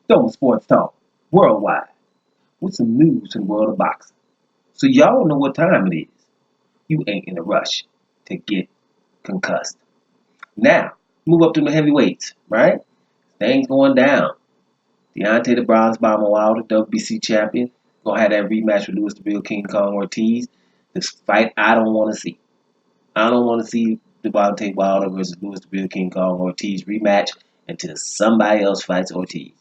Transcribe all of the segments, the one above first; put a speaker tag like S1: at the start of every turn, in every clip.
S1: Double Sports Talk, worldwide, with some news in the world of boxing. So y'all know what time it is. You ain't in a rush to get concussed. Now, move up to the heavyweights, right? Things going down. Deontay the Bronze Bomber Wilder, WBC champion, gonna have that rematch with Louis the Real King Kong Ortiz. This fight I don't want to see. I don't want to see Deontay Wilder versus Louis the Real King Kong Ortiz rematch until somebody else fights Ortiz.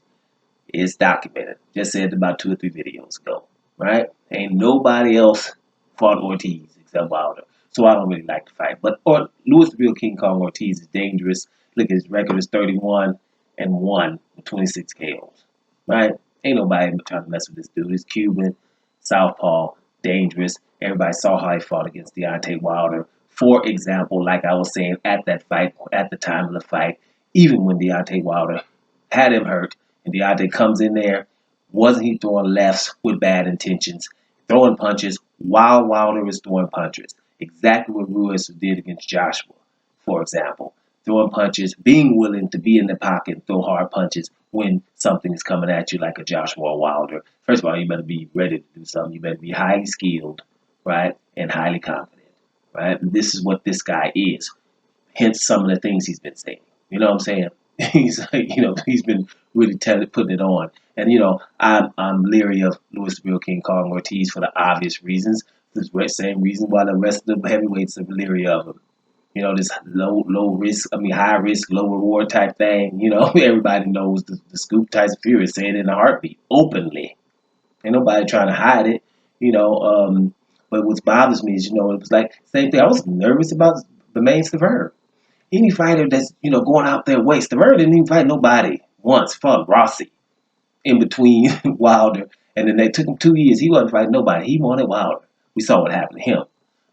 S1: It's documented. Just said it about 2 or 3 videos ago, right? Ain't nobody else fought Ortiz except Wilder. So I don't really like the fight. But Louis the Real King Kong Ortiz is dangerous. Look, his record is 31-1 with 26 KOs, right? Ain't nobody trying to mess with this dude. He's Cuban, southpaw, dangerous. Everybody saw how he fought against Deontay Wilder. For example, like I was saying at that fight, at the time of the fight, even when Deontay Wilder had him hurt, and Deontay comes in there, wasn't he throwing lefts with bad intentions, throwing punches while Wilder is throwing punches? Exactly what Ruiz did against Joshua, for example. Throwing punches, being willing to be in the pocket and throw hard punches when something is coming at you like a Joshua or Wilder. First of all, you better be ready to do something. You better be highly skilled, right, and highly confident, right? And this is what this guy is. Hence some of the things he's been saying. You know what I'm saying? He's been really putting it on. And I'm leery of Louis the Real King Kong Ortiz for the obvious reasons. The same reason why the rest of the heavyweights are leery of him. This high risk, low reward type thing. Everybody knows the scoop. Tyson Fury saying it in a heartbeat, openly. Ain't nobody trying to hide it. But what bothers me is, it was like same thing. I was nervous about the main Sever. Any fighter that's, going out there waste. The Bird didn't even fight nobody once. Fought Rossi in between Wilder. And then they took him 2 years. He wasn't fighting nobody. He wanted Wilder. We saw what happened to him.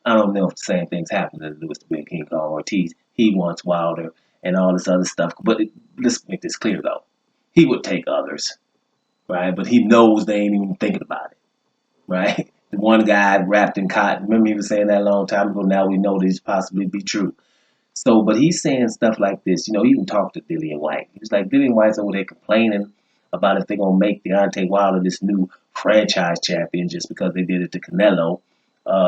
S1: I don't know if the same things happened to Louis the Big King Kong Ortiz. He wants Wilder and all this other stuff. But let's make this clear, though. He would take others, right? But he knows they ain't even thinking about it, right? The one guy wrapped in cotton. Remember he was saying that a long time ago. Now we know this possibly be true. So, but he's saying stuff like this. He even talked to Dillian White. He was like, Dillian White's over there complaining about if they're going to make Deontay Wilder this new franchise champion just because they did it to Canelo.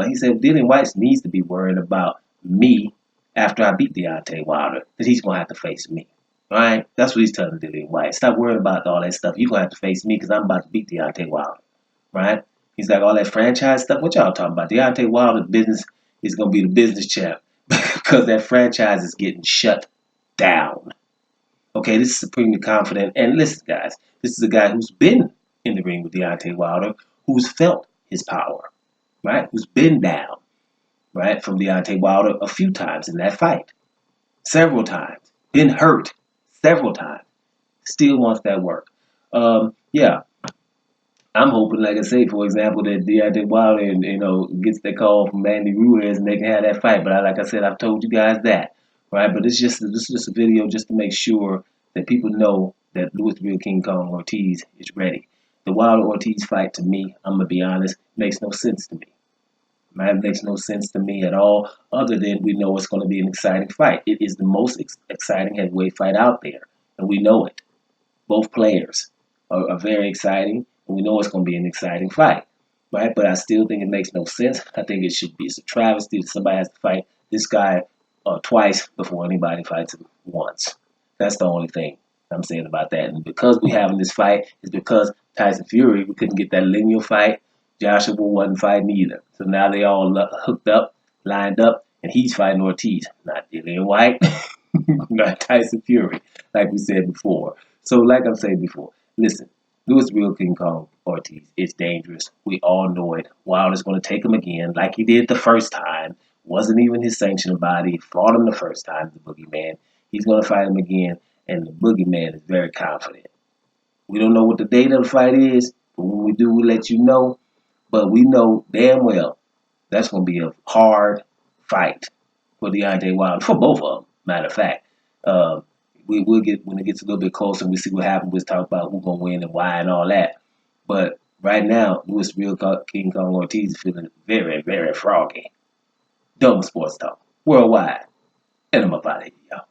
S1: He said Dillian White needs to be worried about me after I beat Deontay Wilder, that he's going to have to face me. All right? That's what he's telling Dillian White. Stop worrying about all that stuff. You're going to have to face me because I'm about to beat Deontay Wilder. Right? He's like, all that franchise stuff, what y'all talking about? Deontay Wilder's business is going to be the business champ. Because that franchise is getting shut down. Okay, this is supremely confident. And listen, guys, this is a guy who's been in the ring with Deontay Wilder, who's felt his power, right? Who's been down, right, from Deontay Wilder a few times in that fight. Several times. Been hurt several times. Still wants that work. Yeah. I'm hoping, like I say, for example, that Deontay Wilder, gets that call from Andy Ruiz and they can have that fight. But like I said, I've told you guys that, right? But this is just a video just to make sure that people know that Louis the Real King Kong Ortiz is ready. The Wilder Ortiz fight, to me, I'm gonna be honest, makes no sense to me. Right? It makes no sense to me at all, other than we know it's going to be an exciting fight. It is the most exciting heavyweight fight out there, and we know it. Both players are very exciting, and we know it's going to be an exciting fight, right? But I still think it makes no sense. I think it's a travesty that somebody has to fight this guy twice before anybody fights him once. That's the only thing I'm saying about that. And because we having this fight is because Tyson Fury, we couldn't get that lineal fight. Joshua wasn't fighting either. So now they all hooked up, lined up, and he's fighting Ortiz, not Dillian White, not Tyson Fury, like we said before. So like I'm saying before, listen, Louis Real King Kong Ortiz is dangerous. We all know it. Wilder's going to take him again like he did the first time. Wasn't even his sanctioned body. Fought him the first time, the boogeyman. He's going to fight him again, and the boogeyman is very confident. We don't know what the date of the fight is, but when we do, we'll let you know. But we know damn well that's going to be a hard fight for Deontay Wilder, for both of them, matter of fact. We'll get, when it gets a little bit closer, we see what happens. We'll talk about who's going to win and why and all that. But right now, Louis Real King Kong Ortiz is feeling very, very froggy. Double Sports Talk, worldwide. And I'm up out of here, y'all.